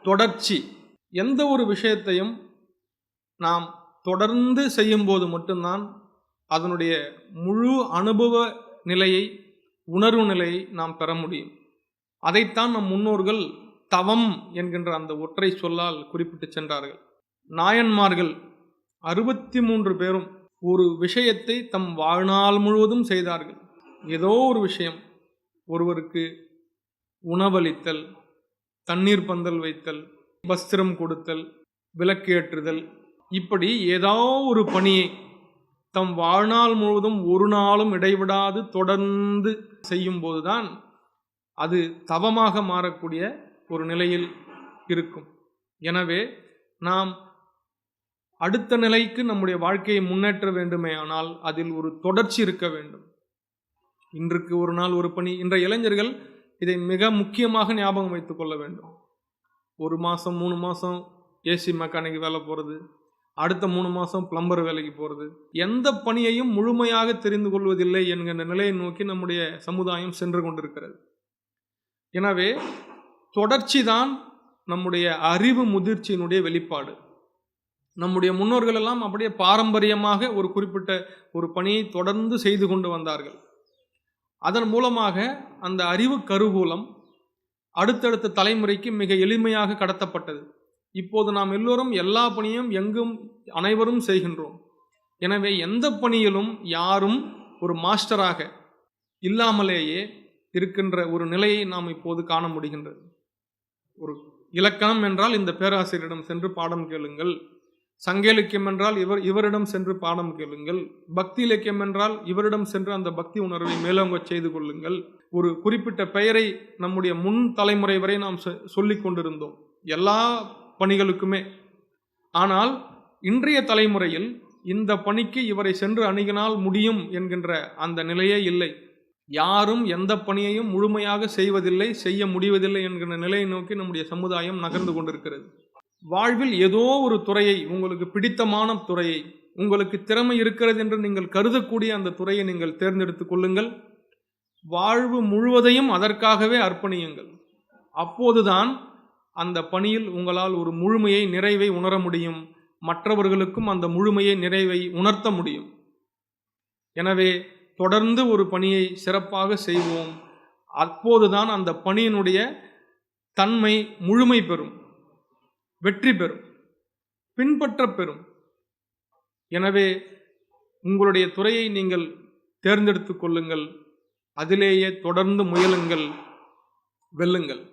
தொடர்ச்சி. எந்த ஒரு விஷயத்தையும் நாம் தொடர்ந்து செய்யும்போது மட்டும்தான் அதனுடைய முழு அனுபவ நிலையை, உணர்வு நிலையை நாம் பெற முடியும். அதைத்தான் நம் முன்னோர்கள் தவம் என்கின்ற அந்த ஒற்றை சொல்லால் குறிப்பிட்டு சென்றார்கள். நாயன்மார்கள் 63 பேரும் ஒரு விஷயத்தை தம் வாழ்நாள் முழுவதும் செய்தார்கள். ஏதோ ஒரு விஷயம், ஒருவருக்கு உணவளித்தல், தண்ணீர் பந்தல் வைத்தல், வஸ்திரம் கொடுத்தல், விளக்கு ஏற்றுதல், இப்படி ஏதோ ஒரு பணியை தம் வாழ்நாள் முழுவதும் ஒரு நாளும் இடைவிடாது தொடர்ந்து செய்யும் போதுதான் அது தவமாக மாறக்கூடிய ஒரு நிலையில் இருக்கும். எனவே நாம் அடுத்த நிலைக்கு நம்முடைய வாழ்க்கையை முன்னேற்ற வேண்டுமே ஆனால் அதில் ஒரு தொடர்ச்சி இருக்க வேண்டும். இன்றைக்கு ஒரு நாள் ஒரு பணி. இன்றைய இளைஞர்கள் இதை மிக முக்கியமாக ஞாபகம் வைத்துக் கொள்ள வேண்டும். 1 மாதம் 3 மாதம் ஏசி மெக்கானிக் வேலை போகிறது, அடுத்த 3 மாதம் பிளம்பர் வேலைக்கு போகிறது. எந்த பணியையும் முழுமையாக தெரிந்து கொள்வதில்லை என்கின்ற நிலையை நோக்கி நம்முடைய சமுதாயம் சென்று கொண்டிருக்கிறது. எனவே தொடர்ச்சி தான் நம்முடைய அறிவு முதிர்ச்சியினுடைய வெளிப்பாடு. நம்முடைய முன்னோர்கள் எல்லாம் அப்படியே பாரம்பரியமாக ஒரு குறிப்பிட்ட ஒரு பணியை தொடர்ந்து செய்து கொண்டு வந்தார்கள். அதன் மூலமாக அந்த அறிவு கருவூலம் அடுத்தடுத்த தலைமுறைக்கு மிக எளிமையாக கடத்தப்பட்டது. இப்போது நாம் எல்லோரும் எல்லா பணியும் எங்கும் அனைவரும் செய்கின்றோம். எனவே எந்த பணியிலும் யாரும் ஒரு மாஸ்டராக இல்லாமலேயே இருக்கின்ற ஒரு நிலையை நாம் இப்போது காண முடிகின்றது. ஒரு இலக்கணம் என்றால் இந்த பேராசிரியரிடம் சென்று பாடம் கேளுங்கள், சங்க இலக்கியம் என்றால் இவரிடம் சென்று பாடம் கேளுங்கள், பக்தி இலக்கியம் என்றால் இவரிடம் சென்று அந்த பக்தி உணர்வை மேலோங்க செய்து கொள்ளுங்கள். ஒரு குறிப்பிட்ட பெயரை நம்முடைய முன் தலைமுறை வரை நாம் சொல்லிக் கொண்டிருந்தோம் எல்லா பணிகளுக்குமே. ஆனால் இன்றைய தலைமுறையில் இந்த பணிக்கு இவரை சென்று அணுகினால் முடியும் என்கின்ற அந்த நிலையே இல்லை. யாரும் எந்த பணியையும் முழுமையாக செய்வதில்லை, செய்ய முடிவதில்லை என்கிற நிலையை நோக்கி நம்முடைய சமுதாயம் நகர்ந்து கொண்டிருக்கிறது. வாழ்வில் ஏதோ ஒரு துறையை, உங்களுக்கு பிடித்தமான துறையை, உங்களுக்கு திறமை இருக்கிறது என்று நீங்கள் கருதக்கூடிய அந்த துறையை நீங்கள் தேர்ந்தெடுத்துக் கொள்ளுங்கள். வாழ்வு முழுவதையும் அதற்காகவே அர்ப்பணியுங்கள். அப்போதுதான் அந்த பணியில் உங்களால் ஒரு முழுமையை, நிறைவை உணர முடியும். மற்றவர்களுக்கும் அந்த முழுமையை, நிறைவை உணர்த்த முடியும். எனவே தொடர்ந்து ஒரு பணியை சிறப்பாக செய்வோம். அப்போதுதான் அந்த பணியினுடைய தன்மை முழுமை பெறும், வெற்றி பெறும், பின்பற்ற பெறும். எனவே உங்களுடைய துறையை நீங்கள் தேர்ந்தெடுத்துக் கொள்ளுங்கள், அதிலேயே தொடர்ந்து முயலுங்கள், வெல்லுங்கள்.